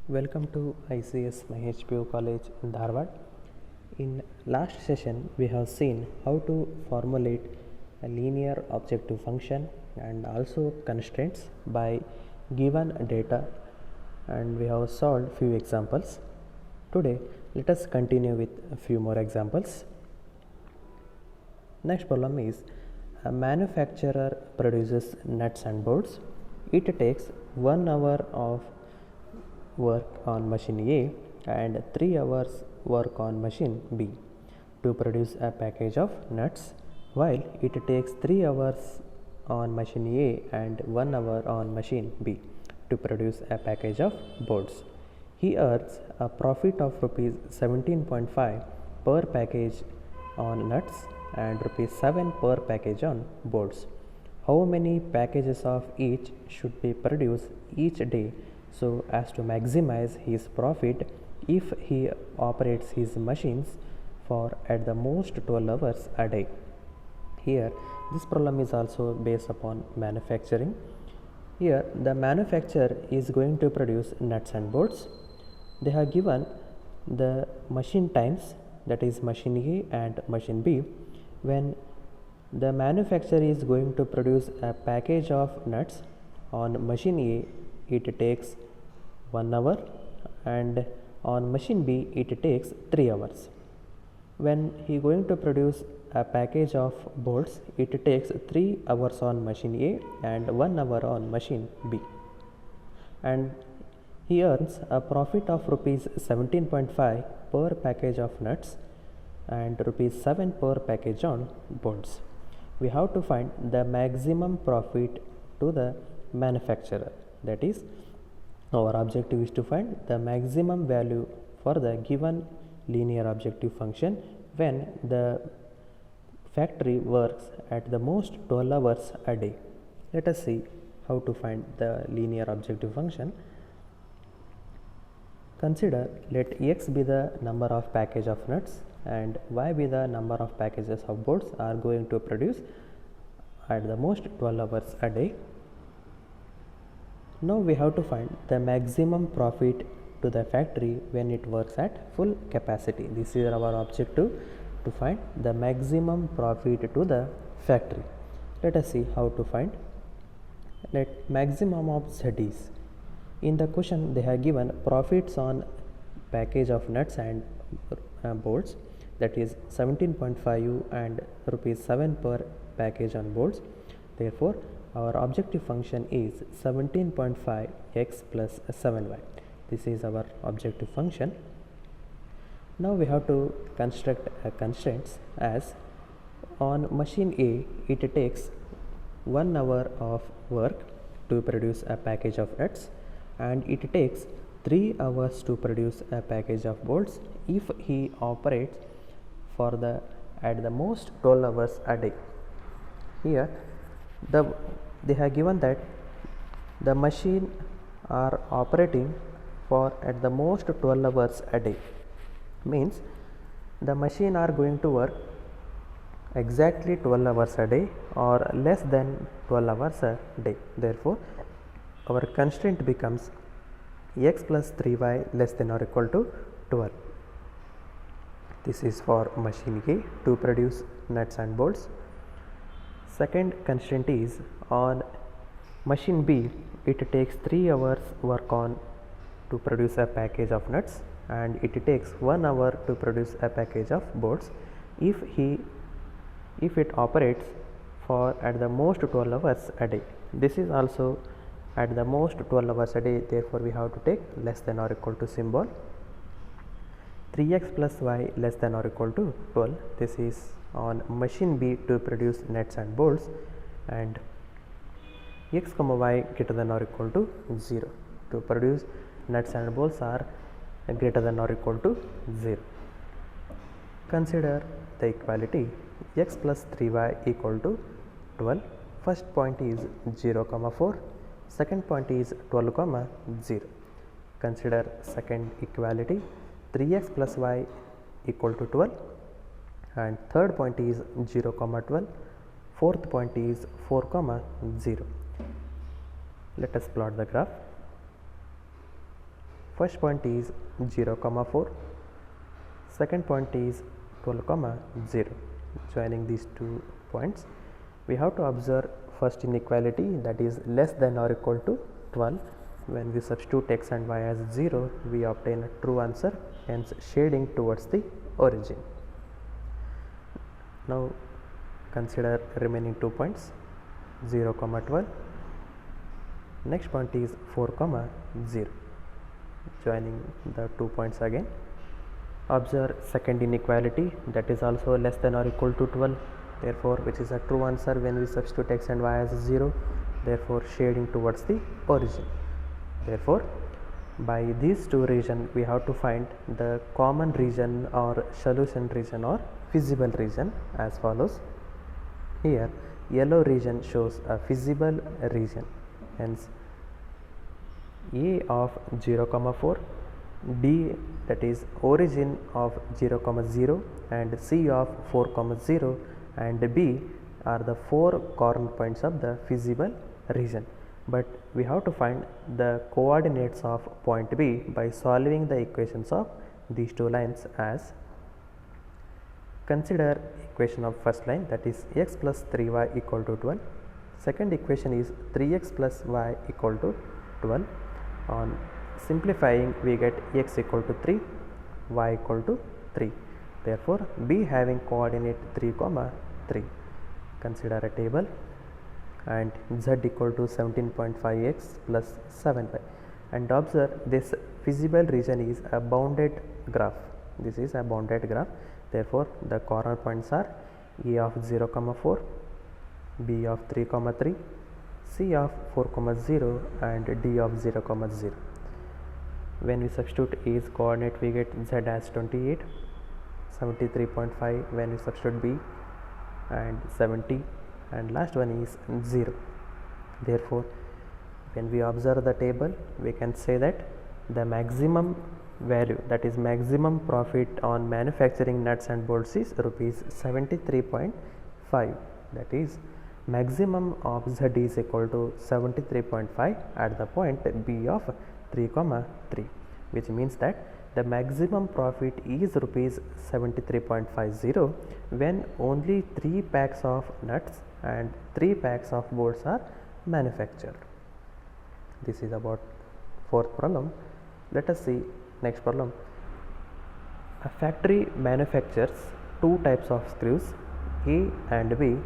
Welcome to ICS Mahesh PU College, Dharwad. In last session, we have seen how to formulate a linear objective function and also constraints by given data, and we have solved few examples. Today, let us continue with a few more examples. Next problem is a manufacturer produces nuts and bolts. It takes 1 hour of work on machine A and 3 hours work on machine B to produce a package of nuts, while it takes 3 hours on machine A and 1 hour on machine B to produce a package of bolts. He earns a profit of rupees 17.5 per package on nuts and rupees 7 per package on bolts. How many packages of each should be produced each day so as to maximize his profit if he operates his machines for at the most 12 hours a day? Here, this problem is also based upon manufacturing. Here, the manufacturer is going to produce nuts and bolts. They have given the machine times, that is machine A and machine B. When the manufacturer is going to produce a package of nuts on machine A, it takes 1 hour, and on machine B it takes 3 hours. When he going to produce a package of bolts, it takes 3 hours on machine A and 1 hour on machine B, and he earns a profit of rupees 17.5 per package of nuts and rupees 7 per package on bolts. We have to find the maximum profit to the manufacturer. That is, our objective is to find the maximum value for the given linear objective function when the factory works at the most 12 hours a day. Let us see how to find the linear objective function. Consider, let x be the number of package of nuts and y be the number of packages of bolts are going to produce at the most 12 hours a day. Now we have to find the maximum profit to the factory when it works at full capacity. This is our objective, to find the maximum profit to the factory. Let us see how to find. Let maximum of ZDs. In the question they have given profits on package of nuts and bolts, that is 17.5 and rupees 7 per package on bolts. Therefore, our objective function is 17.5 x plus 7y. This is our objective function. Now we have to construct constraints as on machine A it takes 1 hour of work to produce a package of nuts and it takes 3 hours to produce a package of bolts if he operates for the at the most 12 hours a day. Here they have given that the machine are operating for at the most 12 hours a day, means the machine are going to work exactly 12 hours a day or less than 12 hours a day. Therefore, our constraint becomes x plus 3y less than or equal to 12. This is for machine A to produce nuts and bolts. Second constraint is on machine B it takes 3 hours work on to produce a package of nuts and it takes 1 hour to produce a package of bolts if it operates for at the most 12 hours a day. This is also at the most 12 hours a day, therefore we have to take less than or equal to symbol. 3x plus y less than or equal to 12. This is on machine B to produce nuts and bolts, and x comma y greater than or equal to 0 to produce nuts and bolts are greater than or equal to 0. Consider the equality x plus 3y equal to 12. First point is 0 comma 4, second point is 12 comma 0. Consider second equality 3x plus y equal to 12, and third point is 0 comma 12, fourth point is 4 comma 0. Let us plot the graph. First point is 0, 4. Second point is 12, 0. Joining these 2 points, we have to observe first inequality, that is less than or equal to 12. When we substitute x and y as 0, we obtain a true answer, hence shading towards the origin. Now consider remaining 2 points, 0, 12. Next point is 4, 0. Joining the 2 points again, observe second inequality, that is also less than or equal to 12, therefore which is a true answer when we substitute x and y as 0, therefore shading towards the origin. Therefore by these 2 regions we have to find the common region or solution region or feasible region as follows. Here yellow region shows a feasible region, hence A of 0, 4, D, that is origin of 0, 0, and C of 4, 0, and B are the 4 corner points of the feasible region. But we have to find the coordinates of point B by solving the equations of these 2 lines as. Consider equation of first line, that is x plus 3y equal to 12. Second equation is 3x plus y equal to 12. On simplifying we get x equal to 3, y equal to 3. Therefore B having coordinate 3, 3. Consider a table, and z equal to 17.5x plus 7y, and observe this feasible region is a bounded graph. This is a bounded graph, therefore the corner points are A of 0, 4, B of 3, 3, C of 4, 0, and D of 0, 0. When we substitute A's coordinate, we get z as 28, 73.5 when we substitute B, and 70, and last one is 0. Therefore when we observe the table, we can say that the maximum value, that is maximum profit on manufacturing nuts and bolts, is rupees 73.5. that is maximum of z is equal to 73.5 at the point B of 3, 3, which means that the maximum profit is rupees 73.50 when only 3 packs of nuts and 3 packs of bolts are manufactured. This is about 4th problem. Let us see next problem. A factory manufactures 2 types of screws, A and B,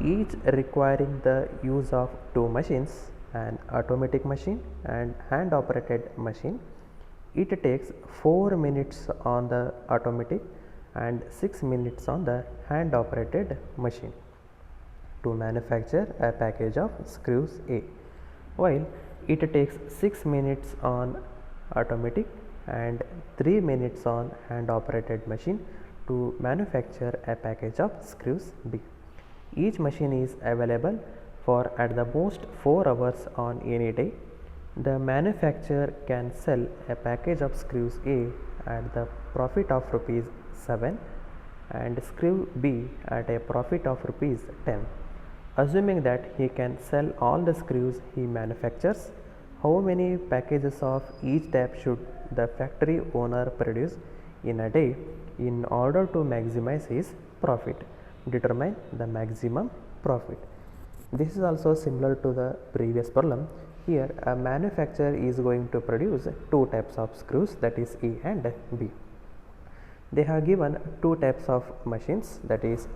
each requiring the use of 2 machines, an automatic machine and hand operated machine. It takes 4 minutes on the automatic and 6 minutes on the hand operated machine to manufacture a package of screws A, while it takes 6 minutes on automatic and 3 minutes on hand operated machine to manufacture a package of screws B. Each machine is available for at the most 4 hours on any day. The manufacturer can sell a package of screws A at the profit of rupees 7 and screw B at a profit of rupees 10. Assuming that he can sell all the screws he manufactures, how many packages of each type should the factory owner produce in a day in order to maximize his profit? Determine the maximum profit. This is also similar to the previous problem. Here a manufacturer is going to produce 2 types of screws, that is A and B. They have given 2 types of machines, that is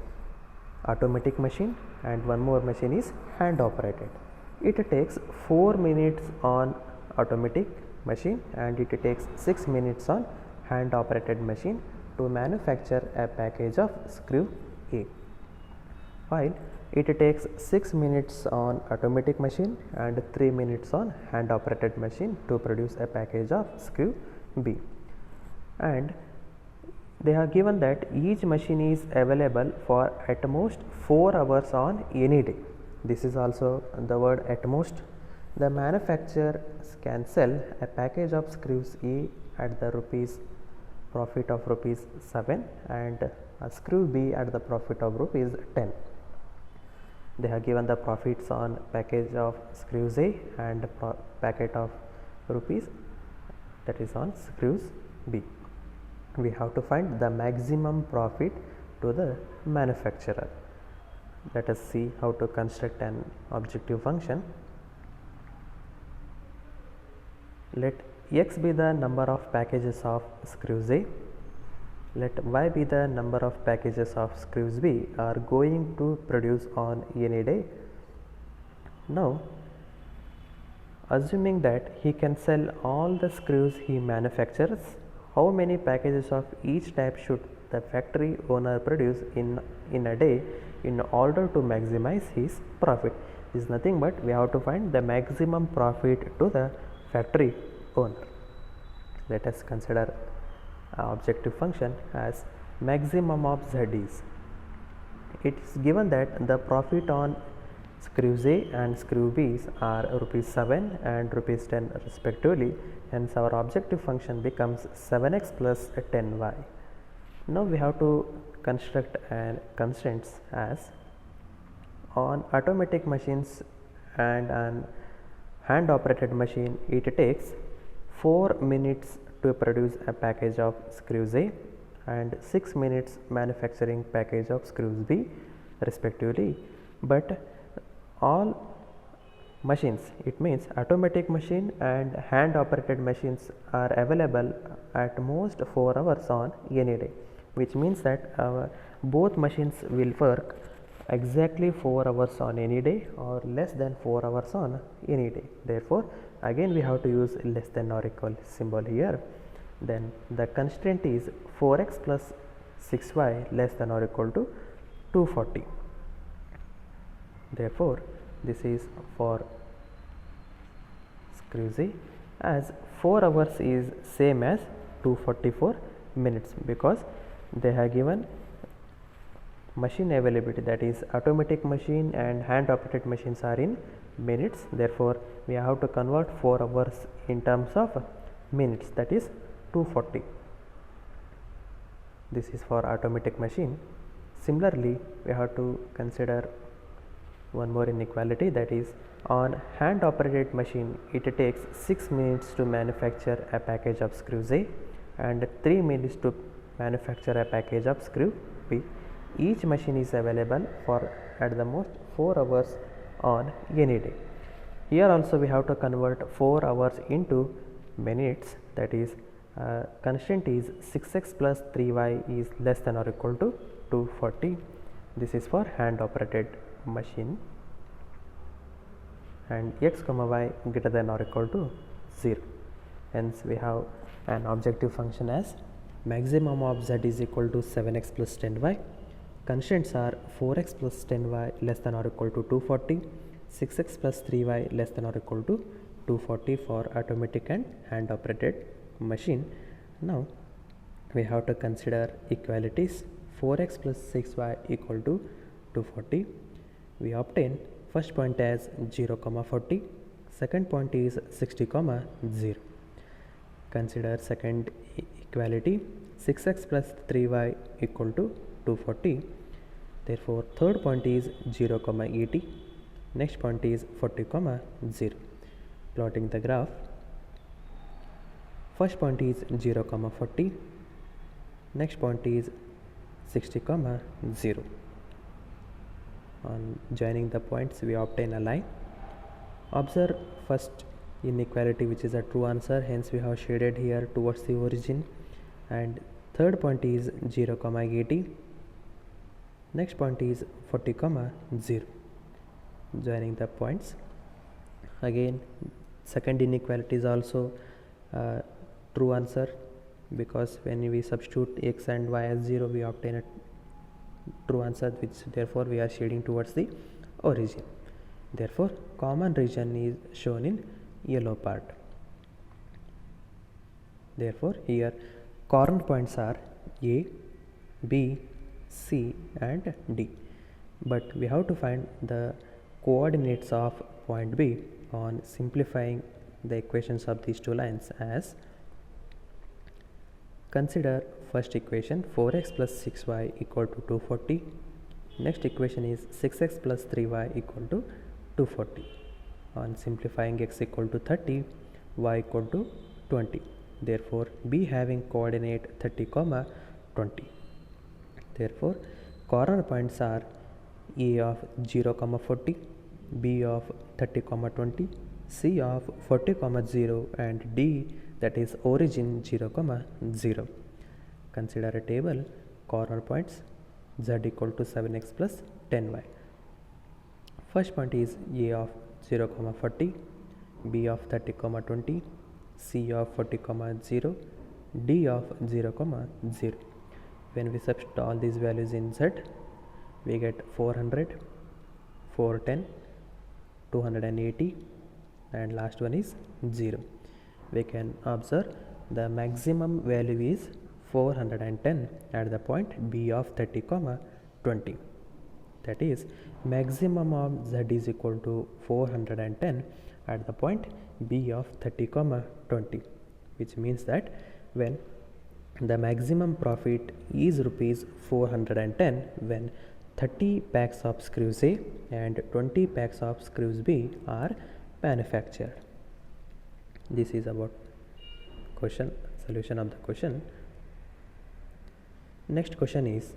automatic machine and one more machine is hand operated. It takes 4 minutes on automatic machine and it takes 6 minutes on hand operated machine to manufacture a package of screw A, while it takes 6 minutes on automatic machine and 3 minutes on hand operated machine to produce a package of screw B. And they have given that each machine is available for at most 4 hours on any day. This is also the word at most. The manufacturer can sell a package of screws A at the profit of rupees 7 and a screw B at the profit of rupees 10. They have given the profits on package of screws A and packet of rupees that is on screws B. We have to find the maximum profit to the manufacturer. Let us see how to construct an objective function. Let x be the number of packages of screws A. Let y be the number of packages of screws B are going to produce on any day. Now, assuming that he can sell all the screws he manufactures, how many packages of each type should the factory owner produce in a day in order to maximize his profit? This is nothing but we have to find the maximum profit to the factory owner. Let us consider objective function as maximum of Z is. It is given that the profit on screws A and screw B are rupees 7 and rupees 10 respectively. Hence, our objective function becomes 7x plus 10y. Now, we have to construct constraints as on automatic machines and an hand operated machine. It takes 4 minutes to produce a package of screws A and 6 minutes manufacturing package of screws B respectively. But all machines, it means automatic machine and hand operated machines, are available at most 4 hours on any day, which means that both machines will work exactly 4 hours on any day or less than 4 hours on any day. Therefore, again we have to use less than or equal symbol here. Then the constraint is 4x plus 6y less than or equal to 240. Therefore, this is for screws A, as 4 hours is same as 244 minutes because they have given machine availability, that is automatic machine and hand operated machines are in minutes. Therefore, we have to convert 4 hours in terms of minutes, that is 240. This is for automatic machine. Similarly, we have to consider one more inequality, that is on hand operated machine it takes 6 minutes to manufacture a package of screws A and 3 minutes to manufacture a package of screw B. Each machine is available for at the most 4 hours on any day. Here also we have to convert 4 hours into minutes, that is constraint is 6x plus 3y is less than or equal to 240. This is for hand operated machine, and x comma y greater than or equal to 0. Hence, we have an objective function as maximum of z is equal to 7x plus 10y. Constraints are 4x plus 10y less than or equal to 240, 6x plus 3y less than or equal to 240 for automatic and hand operated machine. Now, we have to consider equalities. 4x plus 6y equal to 240. We obtain first point as 0, 40, second point is 60, 0. Consider second equality, 6x plus 3y equal to 240. Therefore, third point is 0, 80. Next point is 40, 0. Plotting the graph, first point is 0, 40. Next point is 60, 0. On joining the points, we obtain a line. Observe first inequality, which is a true answer, hence we have shaded here towards the origin. And third point is 0, 80. Next point is 40, 0. Joining the points. Again, second inequality is also true answer, because when we substitute x and y as 0, we obtain a true answer, which therefore we are shading towards the origin. Therefore, common region is shown in yellow part. Therefore, here corner points are A, B, C and D, but we have to find the coordinates of point B on simplifying the equations of these two lines as consider first equation 4x plus 6y equal to 240. Next equation is 6x plus 3y equal to 240. On simplifying x equal to 30, y equal to 20. Therefore, B having coordinate 30, 20. Therefore, corner points are A of 0, 40, B of 30, 20, C of 40, 0 and D, that is origin 0, 0. Consider a table. Corner points z equal to 7x plus 10y. First point is A of 0, 40, B of 30, 20, C of 40, 0, D of 0, 0. When we substitute all these values in z, we get 400, 410, 280 and last one is 0. We can observe the maximum value is 410 at the point B of 30, 20. That is, maximum of z is equal to 410 at the point B of 30, 20, which means that when the maximum profit is rupees 410 when 30 packs of screws A and 20 packs of screws B are manufactured. This is about solution of the question. Next question is,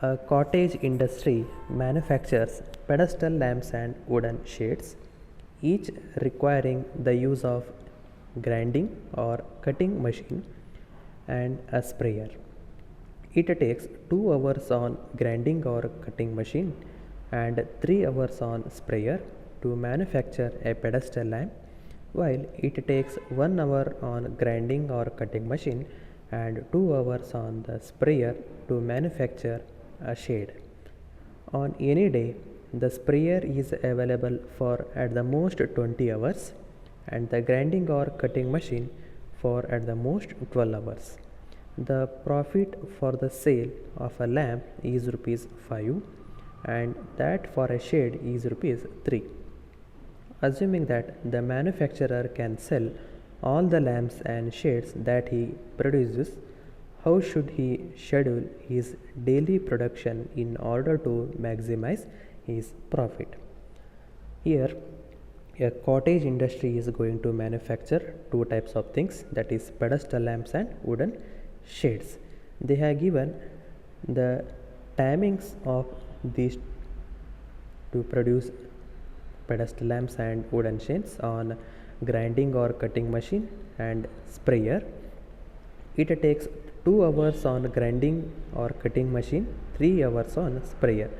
a cottage industry manufactures pedestal lamps and wooden shades, each requiring the use of grinding or cutting machine and a sprayer. It takes 2 hours on grinding or cutting machine and 3 hours on sprayer to manufacture a pedestal lamp, while it takes 1 hour on grinding or cutting machine and 2 hours on the sprayer to manufacture a shade. On any day, the sprayer is available for at the most 20 hours and the grinding or cutting machine for at the most 12 hours. The profit for the sale of a lamp is rupees 5 and that for a shade is rupees 3. Assuming that the manufacturer can sell all the lamps and shades that he produces, how should he schedule his daily production in order to maximize his profit? Here, a cottage industry is going to manufacture 2 types of things, that is pedestal lamps and wooden shades. They have given the timings of these to produce pedestal lamps and wooden shades on grinding or cutting machine and sprayer. It takes 2 hours on grinding or cutting machine, 3 hours on sprayer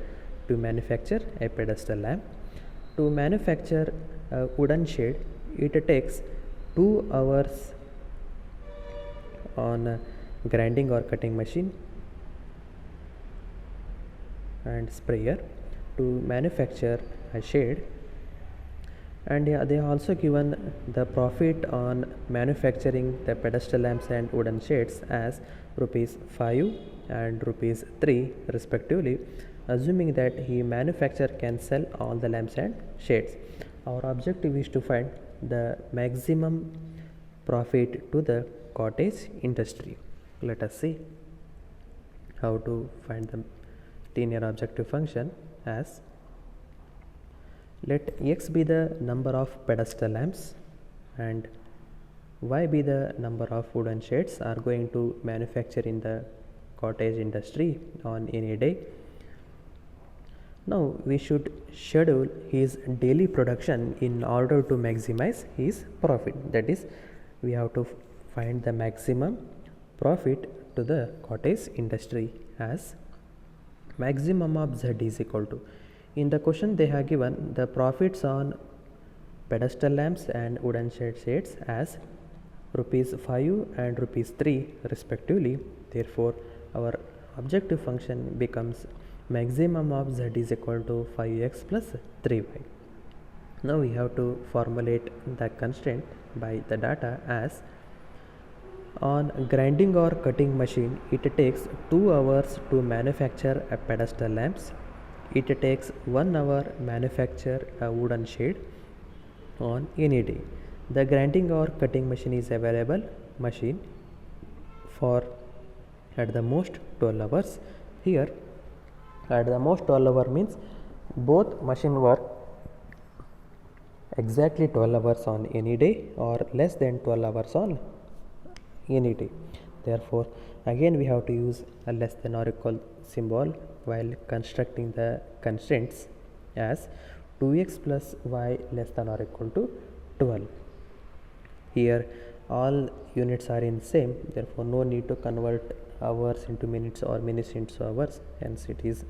to manufacture a pedestal lamp. To manufacture a wooden shade, it takes 2 hours on grinding or cutting machine and sprayer to manufacture a shade. And they are also given the profit on manufacturing the pedestal lamps and wooden shades as rupees 5 and rupees 3 respectively, assuming that he manufacturer can sell all the lamps and shades. Our objective is to find the maximum profit to the cottage industry. Let us see how to find the linear objective function. As let x be the number of pedestal lamps and y be the number of wooden shades are going to manufacture in the cottage industry on any day. Now we should schedule his daily production in order to maximize his profit. That is, we have to find the maximum profit to the cottage industry. As maximum of z is equal to, in the question they have given the profits on pedestal lamps and wooden shades as rupees 5 and rupees 3 respectively. Therefore, our objective function becomes maximum of z is equal to 5x plus 3y. Now we have to formulate the constraint by the data. As on grinding or cutting machine, it takes 2 hours to manufacture a pedestal lamps. It takes 1 hour manufacture a wooden shade on any day. The grinding or cutting machine is available machine for at the most 12 hours. Here at the most 12 hour means both machine work exactly 12 hours on any day or less than 12 hours on any day. Therefore, again we have to use a less than or equal symbol while constructing the constraints as 2x plus y less than or equal to 12. Here all units are in same, therefore no need to convert hours into minutes or minutes into hours, hence it is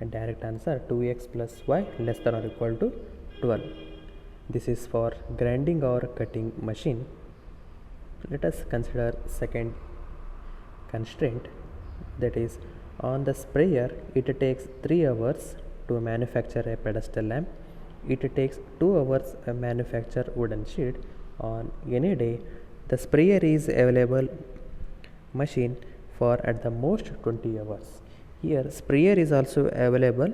a direct answer 2x plus y less than or equal to 12. This is for grinding or cutting machine. Let us consider second constraint, that is on the sprayer it takes 3 hours to manufacture a pedestal lamp. It takes 2 hours to manufacture wooden sheet. On any day the sprayer is available machine for at the most 20 hours. Here sprayer is also available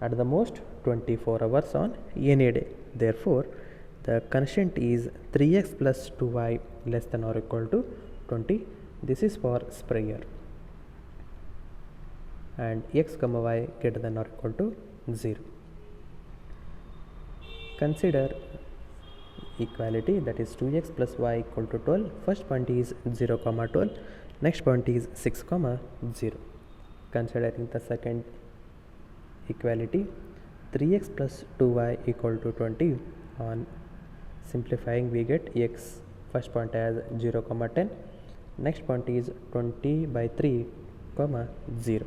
at the most 24 hours on any day. Therefore, the constraint is 3x plus 2y less than or equal to 20. This is for sprayer. And x comma y greater than or equal to 0. Consider equality, that is 2x plus y equal to 12. First point is 0 comma 12. Next point is 6 comma 0. Considering the second equality, 3x plus 2y equal to 20. On simplifying we get x first point as 0 comma 10. Next point is 20 by 3 comma 0.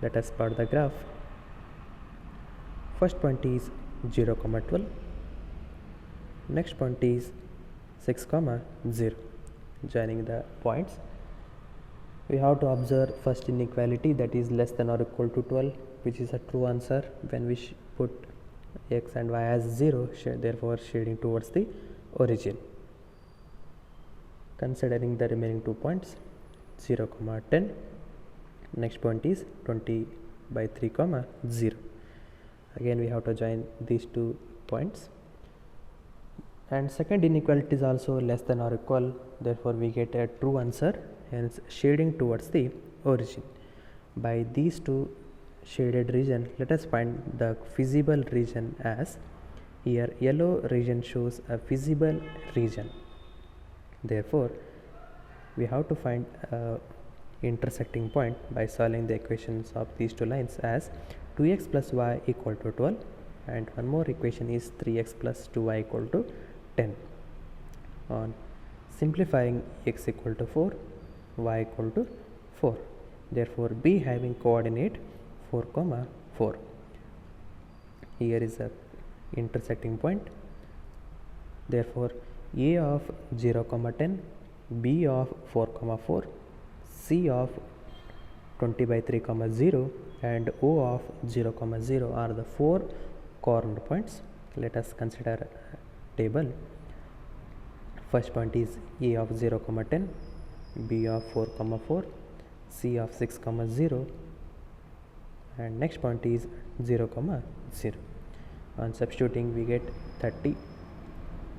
Let us plot the graph. First point is 0 comma 12. Next point is 6 comma 0. Joining the points, we have to observe first inequality, that is less than or equal to 12, which is a true answer when we put x and y as 0, therefore shading towards the origin. Considering the remaining 2 points, 0 comma 10. Next point is 20 by 3 comma 0. Again we have to join these 2 points. And second inequality is also less than or equal, therefore we get a true answer, hence shading towards the origin. By these 2 shaded region, let us find the feasible region as, here yellow region shows a feasible region. Therefore, we have to find a intersecting point by solving the equations of these 2 lines as 2x plus y equal to 12, and one more equation is 3x plus 2y equal to 10. On simplifying, x equal to 4, y equal to 4. Therefore, B having coordinate 4 comma 4. Here is a intersecting point. Therefore, A of 0 comma 10, B of 4 comma 4, C of 20 by 3 comma 0, and O of 0 comma 0 are the 4 corner points. Let us consider a table. First point is A of 0 comma 10, B of 4 comma 4, C of 6 comma 0, and next point is 0 comma 0. On substituting we get 30,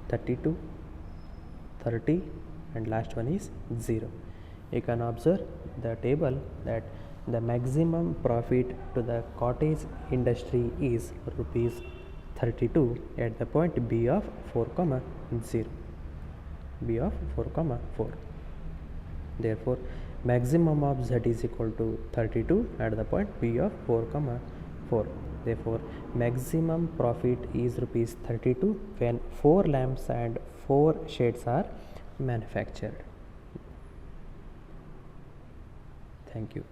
32, 30, and last one is 0. You can observe the table that the maximum profit to the cottage industry is rupees 32 at the point B of 4 comma 0, B of 4 comma 4. Therefore, maximum of Z is equal to 32 at the point B of 4 comma 4. Therefore, maximum profit is rupees 32 when 4 lamps and 4 shades are manufactured. Thank you.